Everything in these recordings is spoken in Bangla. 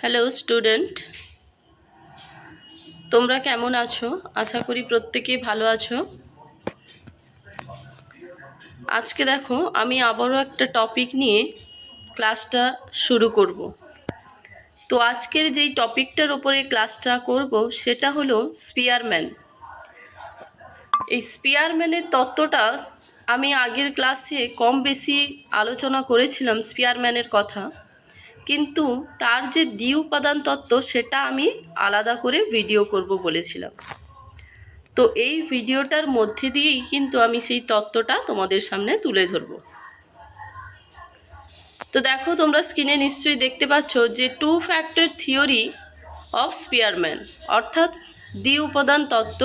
হ্যালো স্টুডেন্ট, তোমরা কেমন আছো? আশা করি প্রত্যেকেই ভালো আছো। আজকে দেখো আমি আবারও একটা টপিক নিয়ে ক্লাসটা শুরু করব। তো আজকের যেই টপিকটার উপরে ক্লাসটা করব সেটা হলো স্পিয়ারম্যান। এই স্পিয়ারম্যানের তত্ত্বটা আমি আগের ক্লাসে কম বেশি আলোচনা করেছিলাম স্পিয়ারম্যানের কথা, কিন্তু তার যে দ্বি উপাদান তত্ত্ব সেটা আমি আলাদা করে ভিডিও করব বলেছিলাম। তো এই ভিডিওটার মধ্যে দিয়েই কিন্তু আমি সেই তত্ত্বটা তোমাদের সামনে তুলে ধরব। তো দেখো, তোমরা স্ক্রিনে নিশ্চয়ই দেখতে পাচ্ছ যে two factor theory of Spearman, অর্থাৎ দ্বি উপাদান তত্ত্ব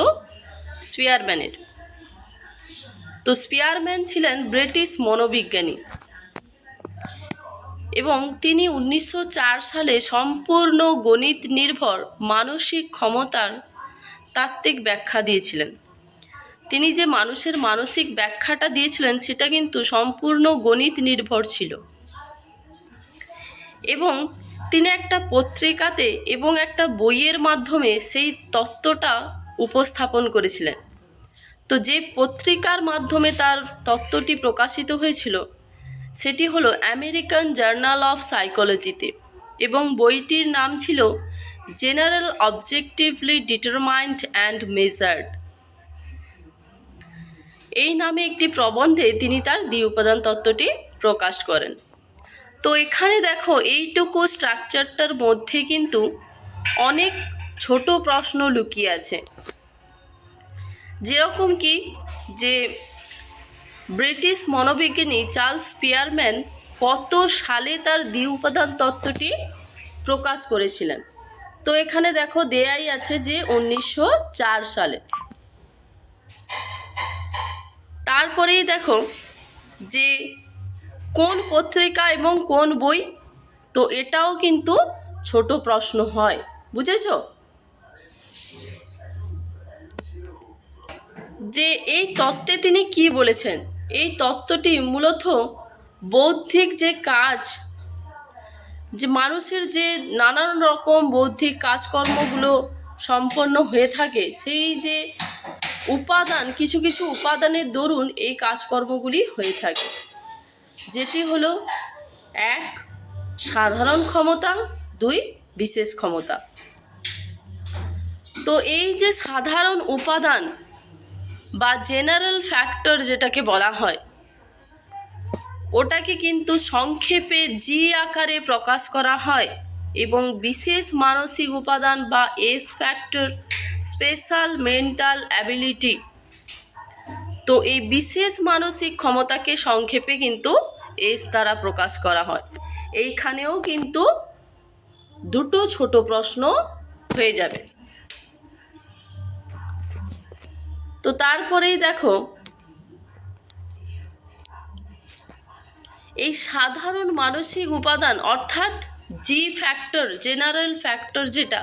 স্পিয়ারম্যানের। তো স্পিয়ারম্যান ছিলেন ব্রিটিশ মনোবিজ্ঞানী এবং তিনি 1904 সালে সম্পূর্ণ গণিত নির্ভর মানসিক ক্ষমতার তাত্ত্বিক ব্যাখ্যা দিয়েছিলেন। তিনি যে মানুষের মানসিক ব্যাখ্যাটা দিয়েছিলেন সেটা কিন্তু সম্পূর্ণ গণিত নির্ভর ছিল, এবং তিনি একটা পত্রিকাতে এবং একটা বইয়ের মাধ্যমে সেই তত্ত্বটা উপস্থাপন করেছিলেন। তো যে পত্রিকার মাধ্যমে তার তত্ত্বটি প্রকাশিত হয়েছিল সেটি হলো আমেরিকান জার্নাল অফ সাইকোলজিতে, এবং বইটির নাম ছিল general objectively determined and measured. এই নামে একটি প্রবন্ধে তিনি তার দ্বি উপাদান তত্ত্বটি প্রকাশ করেন। তো এখানে দেখো, এইটুকু স্ট্রাকচারটার মধ্যে কিন্তু অনেক ছোট প্রশ্ন লুকিয়ে আছে, যেরকম কি যে ব্রিটিশ মনোবিজ্ঞানী চার্লস স্পিয়ারম্যান কত সালে তার দ্বি উপাদান তত্ত্বটি প্রকাশ করেছিলেন। তো এখানে দেখো দেয়াই আছে যে 1904 সালে। তারপরেই দেখো যে কোন পত্রিকা এবং কোন বই, তো এটাও কিন্তু ছোট প্রশ্ন হয়, বুঝেছ? যে এই তত্ত্বে তিনি কি বলেছেন, এই তত্ত্বটি মূলত বৌদ্ধিক যে কাজ, যে মানুষের যে নানান রকম বৌদ্ধিক কাজকর্মগুলো সম্পন্ন হয়ে থাকে, সেই যে উপাদান, কিছু কিছু উপাদানের দরুন এই কাজকর্মগুলি হয়ে থাকে, যেটি হলো 1 সাধারণ ক্ষমতা, 2 বিশেষ ক্ষমতা। তো এই যে সাধারণ উপাদান বা জেনারেল ফ্যাক্টর যেটাকে বলা হয়, ওটাকে কিন্তু সংক্ষেপে জি আকারে প্রকাশ করা হয়, এবং বিশেষ মানসিক উপাদান বা S factor, special mental ability, তো এই বিশেষ মানসিক ক্ষমতাকে সংক্ষেপে কিন্তু এস দ্বারা প্রকাশ করা হয়। এইখানেও কিন্তু দুটো ছোট প্রশ্ন হয়ে যাবে। তো তারপরেই দেখো, এই সাধারণ মানসিক উপাদান অর্থাৎ জি ফ্যাক্টর, জেনারেল ফ্যাক্টর, যেটা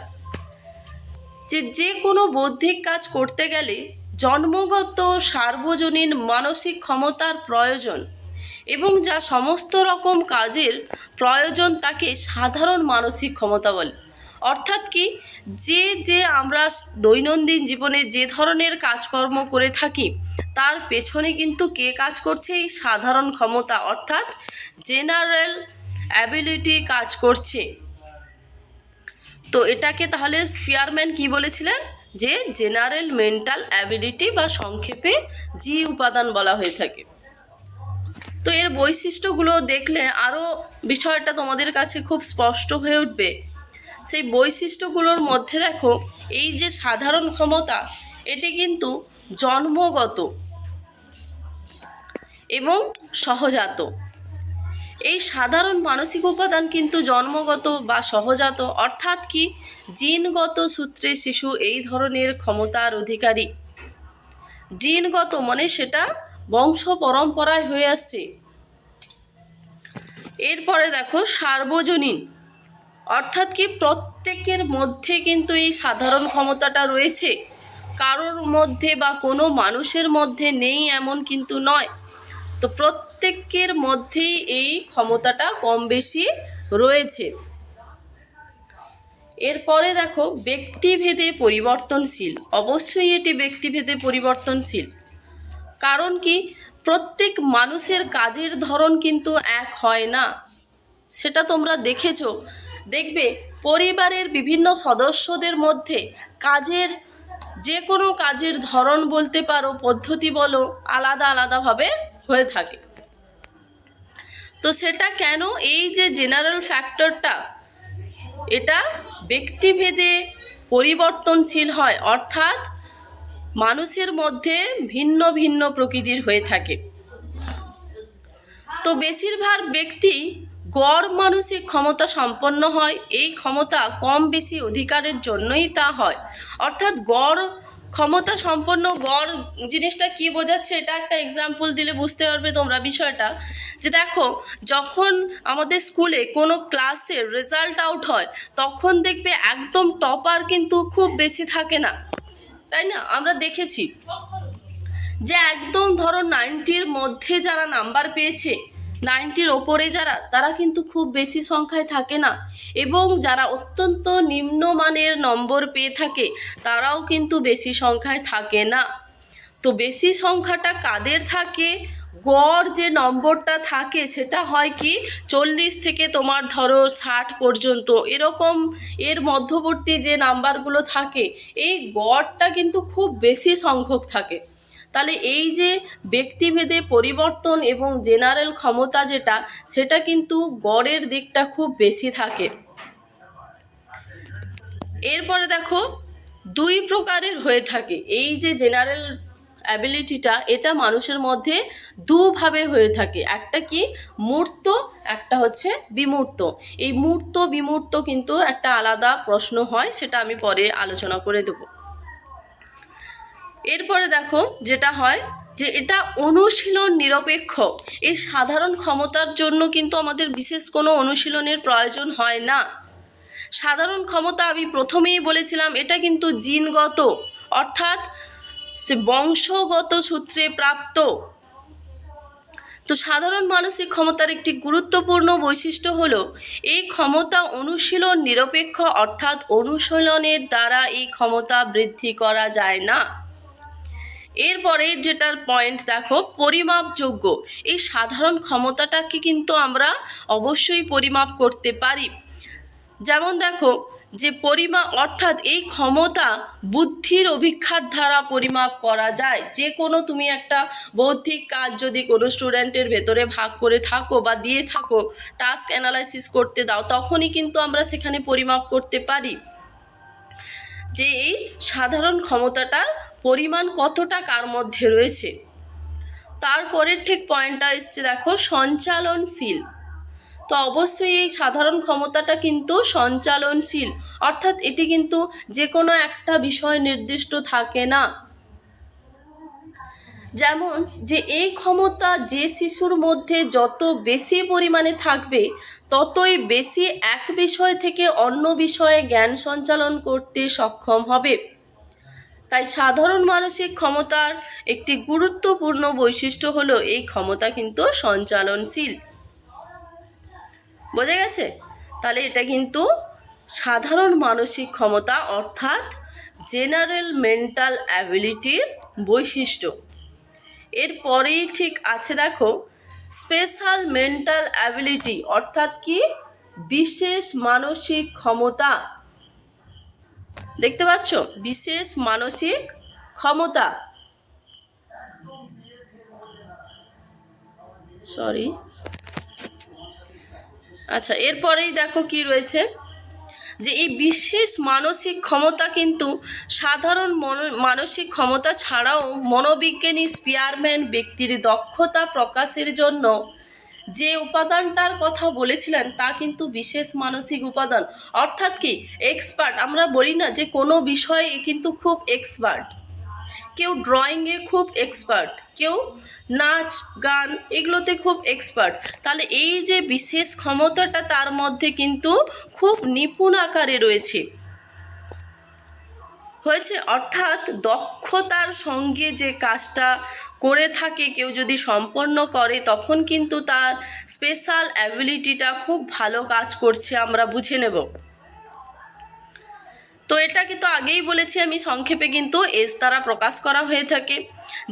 যে কোনো বৌদ্ধিক কাজ করতে গেলে জন্মগত সার্বজনীন মানসিক ক্ষমতার প্রয়োজন, এবং যা সমস্ত রকম কাজের প্রয়োজন তাকে সাধারণ মানসিক ক্ষমতা বলে। অর্থাৎ কি, যে আমরা দৈনন্দিন জীবনে যে ধরনের কাজকর্ম করে থাকি তার পেছনে কিন্তু কে কাজ করছে? এই সাধারণ ক্ষমতা অর্থাৎ জেনারেল অ্যাবিলিটি কাজ করছে। তো এটাকে তাহলে স্পিয়ারম্যান কি বলেছিলেন? যে জেনারেল মেন্টাল অ্যাবিলিটি বা সংক্ষেপে জি উপাদান বলা হয়ে থাকে। তো এর বৈশিষ্ট্যগুলো দেখলে আরও বিষয়টা তোমাদের কাছে খুব স্পষ্ট হয়ে উঠবে। সেই বৈশিষ্ট্যগুলোর মধ্যে দেখো, এই যে সাধারণ ক্ষমতা, এটি কিন্তু জন্মগত এবং সহজাত। এই সাধারণ মানসিক উপাদান কিন্তু জন্মগত বা সহজাত, অর্থাৎ কি জিনগত সূত্রে শিশু এই ধরনের ক্ষমতার অধিকারী। জিনগত মানে সেটা বংশ পরম্পরায় হয়ে আসছে। এরপরে দেখো সার্বজনীন, অর্থাৎ কি প্রত্যেকের মধ্যে কিন্তু এই সাধারণ ক্ষমতাটা রয়েছে, কারোর মধ্যে বা কোনো মানুষের মধ্যে নেই এমন কিন্তু নয়। তো প্রত্যেকের মধ্যেই এই ক্ষমতাটা কম বেশি রয়েছে। এরপরে দেখো ব্যক্তিভেদে পরিবর্তনশীল। অবশ্যই এটি ব্যক্তিভেদে পরিবর্তনশীল। কারণ কি, প্রত্যেক মানুষের কাজের ধরন কিন্তু এক হয় না, সেটা তোমরা দেখেছো। দেখবে পরিবারের বিভিন্ন সদস্যদের মধ্যে কাজের, যে কোনো কাজের ধরন বলতে পারো, পদ্ধতি বলো, আলাদা আলাদাভাবে হয়ে থাকে। তো সেটা কেন, এই যে জেনারেল ফ্যাক্টরটা, এটা ব্যক্তিভেদে পরিবর্তনশীল হয়, অর্থাৎ মানুষের মধ্যে ভিন্ন ভিন্ন প্রকৃতির হয়ে থাকে। তো বেশিরভাগ ব্যক্তি গড় মানসিক ক্ষমতা সম্পন্ন হয়। এই ক্ষমতা কম বেশি অধিকারের জন্যই তা হয়। অর্থাৎ গড় ক্ষমতা সম্পন্ন, গড় জিনিসটা কি বোঝাচ্ছে, এটা একটা এক্সাম্পল দিলে বুঝতে পারবে তোমরা বিষয়টা। যে দেখো, যখন আমাদের স্কুলে কোনো ক্লাসের রেজাল্ট আউট হয়, তখন দেখবে একদম টপার কিন্তু খুব বেশি থাকে না, তাই না? আমরা দেখেছি যে একদম ধরো 90-র মধ্যে যারা নাম্বার পেয়েছে, 90-র ওপরে যারা, তারা কিন্তু খুব বেশি সংখ্যায় থাকে না। এবং যারা অত্যন্ত নিম্নমানের নম্বর পেয়ে থাকে, তারাও কিন্তু বেশি সংখ্যায় থাকে না। তো বেশি সংখ্যাটা কাদের থাকে, গড় যে নম্বরটা থাকে সেটা হয় কি 40 থেকে তোমার ধরো 60 পর্যন্ত, এরকম এর মধ্যবর্তী যে নাম্বারগুলো থাকে, এই গড়টা কিন্তু খুব বেশি সংখ্যক থাকে। তাহলে এই যে ব্যক্তিভেদে পরিবর্তন এবং জেনারেল ক্ষমতা যেটা, সেটা কিন্তু গড়ের দিকটা খুব বেশি থাকে। এরপরে দেখো দুই প্রকারের হয়ে থাকে। এই যে জেনারেল অ্যাবিলিটিটা, এটা মানুষের মধ্যে দুভাবে হয়ে থাকে। একটা কি মূর্ত, একটা হচ্ছে বিমূর্ত। এই মূর্ত বিমূর্ত কিন্তু একটা আলাদা প্রশ্ন হয়, সেটা আমি পরে আলোচনা করে দেব। এরপরে দেখো যেটা হয় যে এটা অনুশীলন নিরপেক্ষ। এই সাধারণ ক্ষমতার জন্য কিন্তু আমাদের বিশেষ কোনো অনুশীলনের প্রয়োজন হয় না। সাধারণ ক্ষমতা আমি প্রথমেই বলেছিলাম, এটা কিন্তু জিনগত, অর্থাৎ বংশগত সূত্রে প্রাপ্ত। তো সাধারণ মানসিক ক্ষমতার একটি গুরুত্বপূর্ণ বৈশিষ্ট্য হলো এই ক্ষমতা অনুশীলন নিরপেক্ষ, অর্থাৎ অনুশীলনের দ্বারা এই ক্ষমতা বৃদ্ধি করা যায় না। এরপরে যেটার পয়েন্ট দেখো, পরিমাপযোগ্য। এই সাধারণ ক্ষমতাটাকে কিন্তু আমরা অবশ্যই পরিমাপ করতে পারি। যেমন দেখো যে পরিমাপ, অর্থাৎ এই ক্ষমতা বুদ্ধির অভিক্ষার দ্বারা পরিমাপ করা যায়। যে কোনো তুমি একটা বৌদ্ধিক কাজ যদি কোনো স্টুডেন্টের ভেতরে ভাগ করে থাকো বা দিয়ে থাকো, টাস্ক অ্যানালাইসিস করতে দাও, তখনই কিন্তু আমরা সেখানে পরিমাপ করতে পারি যে এই সাধারণ ক্ষমতাটার পরিমাণ কতটা কার মধ্যে রয়েছে। তারপরের ঠিক পয়েন্টটা এসছে দেখো, সঞ্চালনশীল। তো অবশ্যই এই সাধারণ ক্ষমতাটা কিন্তু সঞ্চালনশীল, অর্থাৎ এটি কিন্তু যে কোনো একটা বিষয় নির্দিষ্ট থাকে না। যেমন যে এই ক্ষমতা যে শিশুর মধ্যে যত বেশি পরিমাণে থাকবে, ততই বেশি এক বিষয় থেকে অন্য বিষয়ে জ্ঞান সঞ্চালন করতে সক্ষম হবে। তাই সাধারণ মানসিক ক্ষমতার একটি গুরুত্বপূর্ণ বৈশিষ্ট্য হলো এই ক্ষমতা কিন্তু সঞ্চালনশীল। বোঝা গেছে? তাহলে এটা কিন্তু সাধারণ মানসিক ক্ষমতা, অর্থাৎ জেনারেল মেন্টাল অ্যাবিলিটির বৈশিষ্ট্য। এরপরেই ঠিক আছে দেখো, স্পেশাল মেন্টাল অ্যাবিলিটি, অর্থাৎ কি বিশেষ মানসিক ক্ষমতা। দেখতে পাচ্ছ, বিশেষ মানসিক ক্ষমতা, সরি। আচ্ছা, এরপরেই দেখো কি রয়েছে, যে এই বিশেষ মানসিক ক্ষমতা কিন্তু সাধারণ মানসিক ক্ষমতা ছাড়াও মনোবিজ্ঞানী স্পিয়ারম্যান ব্যক্তির দক্ষতা প্রকাশের জন্য যে উপাদানটার কথা বলেছিলেন, তা কিন্তু বিশেষ মানসিক উপাদান। অর্থাৎ কি এক্সপার্ট, আমরা বলি না যে কোনো বিষয়ে কিন্তু খুব এক্সপার্ট। কেউ ড্রয়িংয়ে খুব এক্সপার্ট, কেউ নাচ গান এগুলোতে খুব এক্সপার্ট। তাহলে এই যে বিশেষ ক্ষমতাটা তার মধ্যে কিন্তু খুব নিপুণ আকারে রয়েছে হয়েছে। অর্থাৎ দক্ষতার সঙ্গে যে কাজটা করে থাকে কেউ যদি সম্পন্ন করে, তখন কিন্তু তার স্পেশাল অ্যাবিলিটিটা খুব ভালো কাজ করছে, আমরা বুঝে নেব। তো এটা কিন্তু আগেই বলেছি আমি, সংক্ষেপে কিন্তু এস দ্বারা প্রকাশ করা হয়ে থাকে।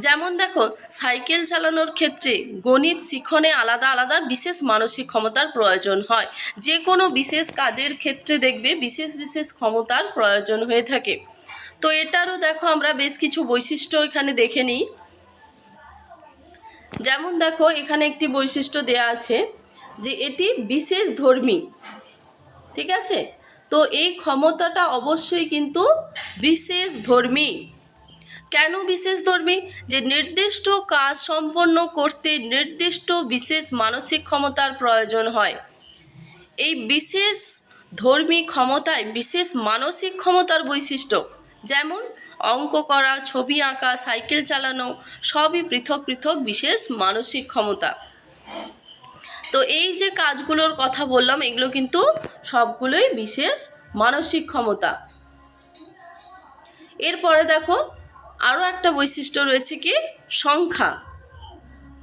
যেমন দেখো, সাইকেল চালানোর ক্ষেত্রে গণিত শিখনে আলাদা আলাদা বিশেষ মানসিক ক্ষমতার প্রয়োজন হয়। যে কোনো বিশেষ কাজের ক্ষেত্রে দেখবে বিশেষ বিশেষ ক্ষমতার প্রয়োজন হয়ে থাকে। তো এটারও দেখো আমরা বেশ কিছু বৈশিষ্ট্য এখানে দেখে নিই। যেমন দেখো, এখানে একটি বৈশিষ্ট্য দেয়া আছে যে এটি বিশেষ ধর্মী, ঠিক আছে। তো এই ক্ষমতাটা অবশ্যই কিন্তু বিশেষ ধর্মী। কেন বিশেষ ধর্মী? যে নির্দিষ্ট কাজ সম্পন্ন করতে নির্দিষ্ট বিশেষ মানসিক ক্ষমতার প্রয়োজন হয়। এই বিশেষ ধর্মী ক্ষমতায় বিশেষ মানসিক ক্ষমতার বৈশিষ্ট্য, যেমন অঙ্ক করা, ছবি আঁকা, সাইকেল চালানো, সবই পৃথক পৃথক বিশেষ মানসিক ক্ষমতা। তো এই যে কাজগুলোর কথা বললাম, এগুলো কিন্তু সবগুলোই বিশেষ মানসিক ক্ষমতা। এরপরে দেখো, আরও একটা বৈশিষ্ট্য রয়েছে কি, সংখ্যা।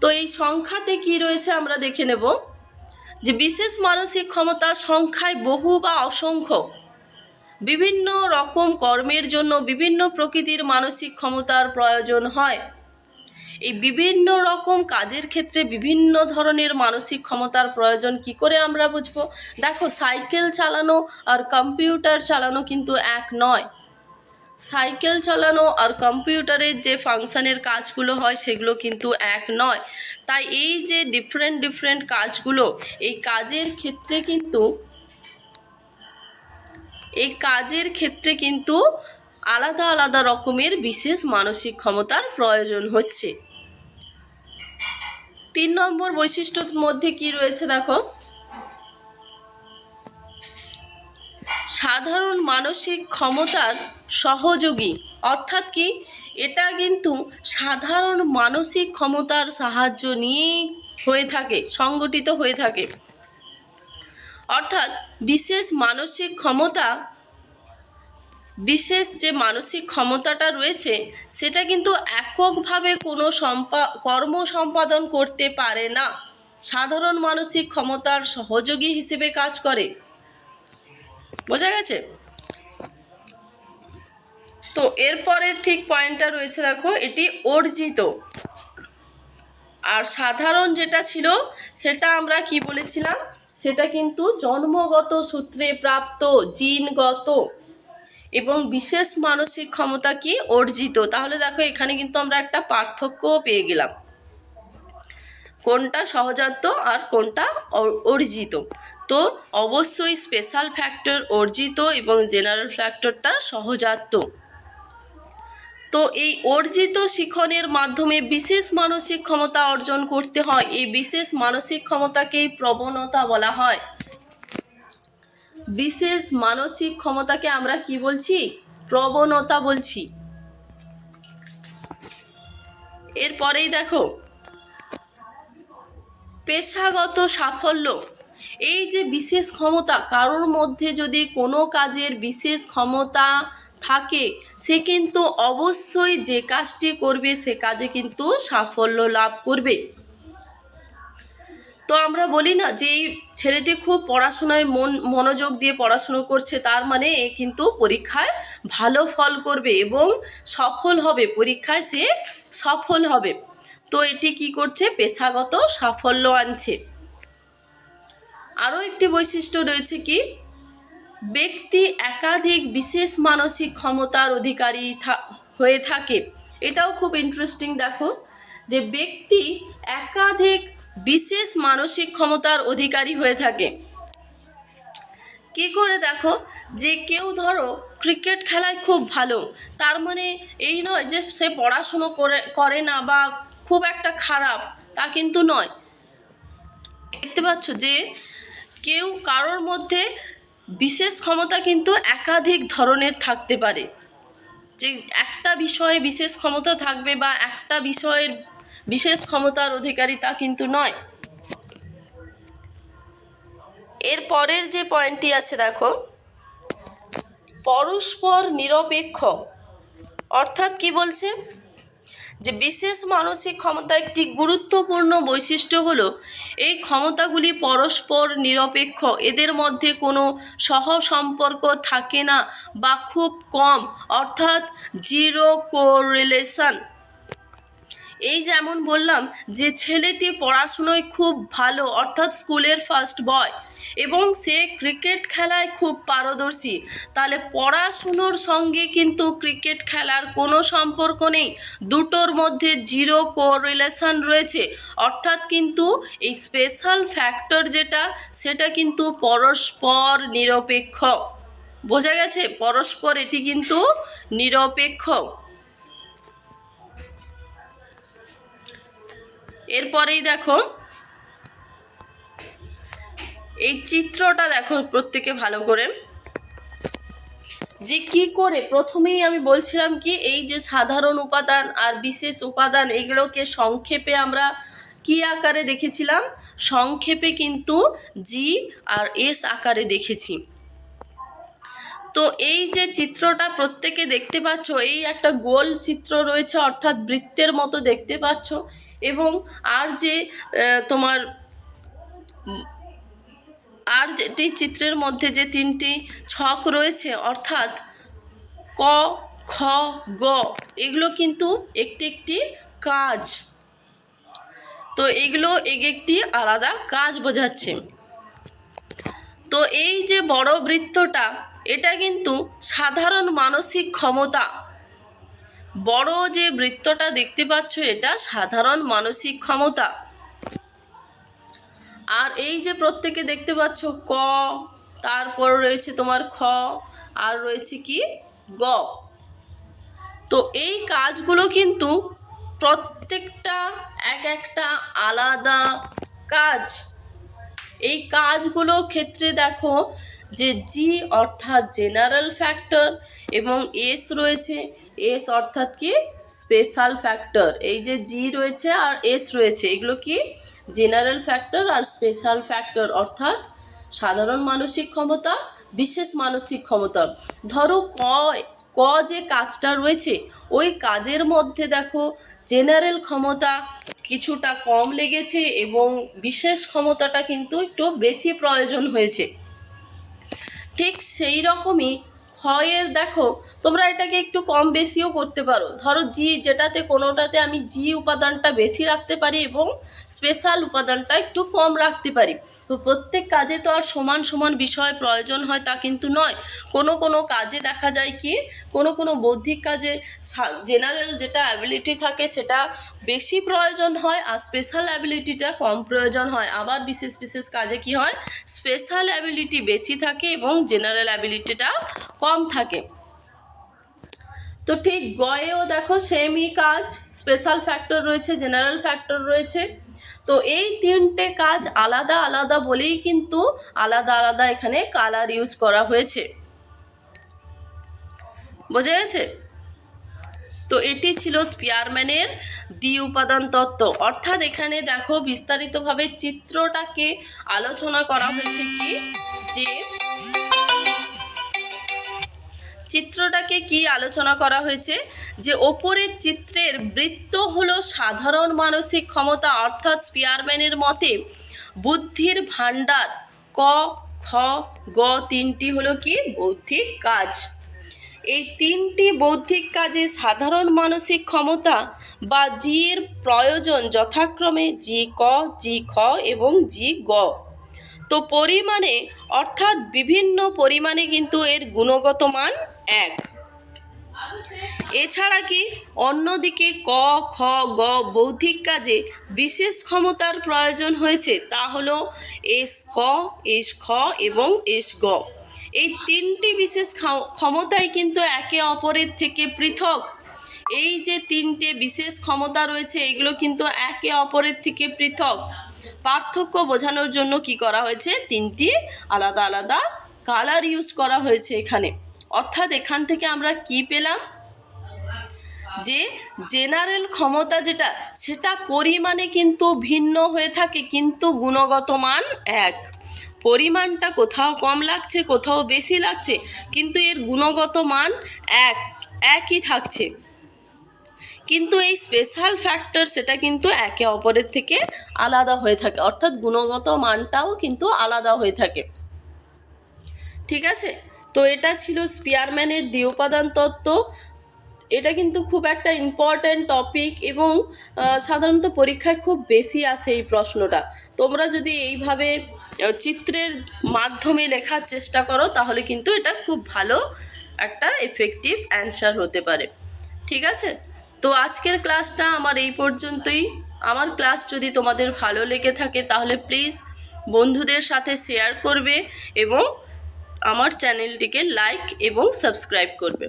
তো এই সংখ্যাতে কি রয়েছে আমরা দেখে নেব যে বিশেষ মানসিক ক্ষমতা সংখ্যায় বহু বা অসংখ্য। বিভিন্ন রকম কর্মের জন্য বিভিন্ন প্রকৃতির মানসিক ক্ষমতার প্রয়োজন হয়। এই বিভিন্ন রকম কাজের ক্ষেত্রে বিভিন্ন ধরনের মানসিক ক্ষমতার প্রয়োজন কি করে আমরা বুঝবো? দেখো, সাইকেল চালানো আর কম্পিউটার চালানো কিন্তু এক নয়। সাইকেল চালানো আর কম্পিউটারের যে ফাংশনের কাজগুলো হয় সেগুলো কিন্তু এক নয়। তাই এই যে ডিফারেন্ট ডিফারেন্ট কাজগুলো, এই কাজের ক্ষেত্রে কিন্তু আলাদা আলাদা রকমের বিশেষ মানসিক ক্ষমতার প্রয়োজন হচ্ছে। 3 নম্বর বৈশিষ্ট্যর মধ্যে কি রয়েছে দেখো, সাধারণ মানসিক ক্ষমতার সহযোগী। অর্থাৎ কি, এটা কিন্তু সাধারণ মানসিক ক্ষমতার সাহায্য নিয়েই হয়ে থাকে, সংগঠিত হয়ে থাকে। অর্থাৎ বিশেষ যে মানসিক ক্ষমতাটা রয়েছে সেটা কিন্তু এককভাবে কোনো কর্ম সম্পাদন করতে পারে না, সাধারণ মানসিক ক্ষমতার সহযোগী হিসেবে কাজ করে। বোঝা গেছে? তো এরপরের ঠিক পয়েন্টটা রয়েছে দেখো, এটি অর্জিত। আর সাধারণ যেটা ছিল সেটা আমরা কি বলেছিলাম, সেটা কিন্তু জন্মগত সূত্রে প্রাপ্ত, জিনগত। এবং বিশেষ মানসিক ক্ষমতা কি, অর্জিত। তাহলে দেখো, এখানে কিন্তু আমরা একটা পার্থক্যও পেয়ে গেলাম, কোনটা সহজাত আর কোনটা অর্জিত। তো অবশ্যই স্পেশাল ফ্যাক্টর অর্জিত এবং জেনারেল ফ্যাক্টরটা সহজাত। তো এই অর্জিত শিখনের মাধ্যমে বিশেষ মানসিক ক্ষমতা অর্জন করতে হয়। এই বিশেষ মানসিক ক্ষমতাকেই প্রবণতা বলা হয়। বিশেষ মানসিক ক্ষমতাকে আমরা কি বলছি, প্রবণতা বলছি। এরপরেই দেখো, পেশাগত সাফল্য। এই যে বিশেষ ক্ষমতা, কারোর মধ্যে যদি কোনো কাজের বিশেষ ক্ষমতা থাকে, সে কিন্তু অবশ্যই যে কাজটি করবে সে কাজে কিন্তু সাফল্য লাভ করবে। তো আমরা বলি না যে এই ছেলেটি খুব পড়াশোনায় মনোযোগ দিয়ে পড়াশুনো করছে, তার মানে এ কিন্তু পরীক্ষায় ভালো ফল করবে এবং সফল হবে, পরীক্ষায় সে সফল হবে। তো এটি কি করছে, পেশাগত সাফল্য আনছে। আরও একটি বৈশিষ্ট্য রয়েছে কি, ব্যক্তি একাধিক বিশেষ মানসিক ক্ষমতার অধিকারী হয়ে থাকে। এটাও খুব ইন্টারেস্টিং। দেখো, যে ব্যক্তি একাধিক বিশেষ মানসিক ক্ষমতার অধিকারী হয়ে থাকে। কি করে? দেখো, যে কেউ ধরো ক্রিকেট খেলায় খুব ভালো, তার মানে এই নয় যে সে পড়াশুনো করে না বা খুব একটা খারাপ, তা কিন্তু নয়। দেখতে পাচ্ছ যে কেউ কারোর মধ্যে বিশেষ ক্ষমতা কিন্তু একাধিক ধরনের থাকতে পারে, যে একটা বিষয়ে বিশেষ ক্ষমতা থাকবে বা একটা বিষয়ের বিশেষ ক্ষমতার অধিকারী তা কিন্তু নয়। এর পরের যে পয়েন্টটি আছে দেখো, পরস্পর নিরপেক্ষ। অর্থাৎ কি বলছে, যে বিশেষ মানসিক ক্ষমতা একটি গুরুত্বপূর্ণ বৈশিষ্ট্য হলো এই ক্ষমতাগুলি পরস্পর নিরপেক্ষ, এদের মধ্যে কোনো সহসম্পর্ক থাকে না বা খুব কম, অর্থাৎ জিরো কোরিলেশন। এই যেমন বললাম যে ছেলেটি পড়াশুনোয় খুব ভালো, অর্থাৎ স্কুলের ফার্স্ট বয়, এবং সে ক্রিকেট খেলায় খুব পারদর্শী, তাহলে পড়াশুনোর সঙ্গে কিন্তু ক্রিকেট খেলার কোনো সম্পর্ক নেই, দুটোর মধ্যে জিরো কোরিলেশন রয়েছে, অর্থাৎ কিন্তু এই স্পেশাল ফ্যাক্টর যেটা সেটা কিন্তু পরস্পর নিরপেক্ষ। বোঝা গেছে? পরস্পর এটি কিন্তু নিরপেক্ষ। এরপরেই দেখো এই চিত্রটা দেখো প্রত্যেকে ভালো করে, যে কি করে প্রথমেই আমি বলছিলাম কি এই যে সাধারণ উপাদান আর বিশেষ উপাদান এগুলোকে সংক্ষেপে আমরা কি আকারে দেখেছিলাম, সংক্ষেপে কিন্তু জি আর এস আকারে দেখেছি। তো এই যে চিত্রটা প্রত্যেকে দেখতে পাচ্ছ, এই একটা গোল চিত্র রয়েছে, অর্থাৎ বৃত্তের মতো দেখতে পাচ্ছ, এবং আর যে তোমার আর যেটি চিত্রের মধ্যে যে তিনটি ছক রয়েছে, অর্থাৎ ক, খ, গ, এগুলো কিন্তু একটি একটি কাজ। তো এগুলো একটি আলাদা কাজ বোঝাচ্ছে। তো এই যে বড় বৃত্তটা এটা কিন্তু সাধারণ মানসিক ক্ষমতা, বড় যে বৃত্তটা দেখতে পাচ্ছ এটা সাধারণ মানসিক ক্ষমতা। আর এই যে প্রত্যেকে দেখতে পাচ্ছ ক, তারপর রয়েছে তোমার খ, আর রয়েছে কি গ। তো এই কাজগুলো কিন্তু প্রত্যেকটা এক একটা আলাদা কাজ। এই কাজগুলোর ক্ষেত্রে দেখো যে জি অর্থাৎ জেনারেল ফ্যাক্টর এবং এস রয়েছে, এস অর্থাৎ কি স্পেশাল ফ্যাক্টর। এই যে জি রয়েছে আর এস রয়েছে, এগুলো কি জেনারেল ফ্যাক্টর আর স্পেশাল ফ্যাক্টর, অর্থাৎ সাধারণ মানসিক ক্ষমতা, বিশেষ মানসিক ক্ষমতা। ধরো ক যে কাজটা রয়েছে ওই কাজের মধ্যে দেখো জেনারেল ক্ষমতা কিছুটা কম লেগেছে এবং বিশেষ ক্ষমতাটা কিন্তু একটু বেশি প্রয়োজন হয়েছে। ঠিক সেই রকমই ক্ষয়ের দেখো তোমরা এটাকে একটু কম বেশিও করতে পারো। ধরো জি, যেটাতে কোনোটাতে আমি জি উপাদানটা বেশি রাখতে পারি এবং স্পেশাল উপাদানটা একটু কম রাখতে পারি। তো প্রত্যেক কাজে তো আর সমান সমান বিষয় প্রয়োজন হয় তা কিন্তু নয়। কোনো কোনো কাজে দেখা যায় কি কোনো কোনো বৌদ্ধিক কাজে জেনারেল যেটা অ্যাবিলিটি থাকে সেটা বেশি প্রয়োজন হয় আর স্পেশাল অ্যাবিলিটিটা কম প্রয়োজন হয়। আবার বিশেষ বিশেষ কাজে কি হয় স্পেশাল অ্যাবিলিটি বেশি থাকে এবং জেনারেল অ্যাবিলিটিটা কম থাকে। তো ঠিক গয়েও দেখো সেমই কাজ, স্পেশাল ফ্যাক্টর রয়েছে, জেনারেল ফ্যাক্টর রয়েছে। তো এই তিনটে কাজ আলাদা আলাদা বলেই কিন্তু আলাদা আলাদা এখানে কালার ইউজ করা হয়েছে। বোঝা গেছে? তো এটি ছিল স্পিয়ারম্যানের দ্বি উপাদান তত্ত্ব। অর্থাৎ এখানে দেখো বিস্তারিতভাবে চিত্রটাকে আলোচনা করা হয়েছে কি যে চিত্রটাকে কি আলোচনা করা হয়েছে যে ওপরের চিত্রের বৃত্ত হলো সাধারণ মানসিক ক্ষমতা, অর্থাৎ স্পিয়ারম্যানের মতে বুদ্ধির ভাণ্ডার। ক, খ, গ তিনটি হলো কি বৌদ্ধিক কাজ। এই তিনটি বৌদ্ধিক কাজে সাধারণ মানসিক ক্ষমতা বা জি এর প্রয়োজন যথাক্রমে জি ক, জি খ এবং জি গ। তো পরিমাণে অর্থাৎ বিভিন্ন পরিমাণে কিন্তু এর গুণগত মান এক। এছাড়া কি অন্যদিকে ক, খ, গ বৌদ্ধিক কাজে বিশেষ ক্ষমতার প্রয়োজন হয়েছে, তা হলো এস ক, এস খ এবং এস গ। এই তিনটি বিশেষ ক্ষমতাই কিন্তু একে অপরের থেকে পৃথক। এই যে তিনটে বিশেষ ক্ষমতা রয়েছে এগুলো কিন্তু একে অপরের থেকে পৃথক। পার্থক্য বোঝানোর জন্য কি করা হয়েছে তিনটি আলাদা আলাদা কালার ইউজ করা হয়েছে এখানে। অর্থাৎ এখান থেকে আমরা কি পেলাম যে জেনারেল ক্ষমতা যেটা সেটা পরিমাণে কিন্তু ভিন্ন হয়ে থাকে কিন্তু গুণগত মান এক। পরিমাণটা কোথাও কম লাগছে কোথাও বেশি লাগছে কিন্তু এর গুণগত মান একই থাকছে। কিন্তু এই স্পেশাল ফ্যাক্টর সেটা কিন্তু একে অপরের থেকে আলাদা হয়ে থাকে, অর্থাৎ গুণগত মানটাও কিন্তু আলাদা হয়ে থাকে। ঠিক আছে, তো এটা ছিল স্পিয়ারম্যানের দ্বিউপাদান তত্ত্ব। এটা কিন্তু খুব একটা ইম্পর্ট্যান্ট টপিক এবং সাধারণত পরীক্ষায় খুব বেশি আসে এই প্রশ্নটা। তোমরা যদি এইভাবে চিত্রের মাধ্যমে লেখার চেষ্টা করো তাহলে কিন্তু এটা খুব ভালো একটা এফেক্টিভ অ্যান্সার হতে পারে। ঠিক আছে, তো আজকের ক্লাসটা আমার এই পর্যন্তই। আমার ক্লাস যদি তোমাদের ভালো লেগে থাকে তাহলে প্লিজ বন্ধুদের সাথে শেয়ার করবে এবং আমার চ্যানেলটিকে লাইক এবং সাবস্ক্রাইব করবে।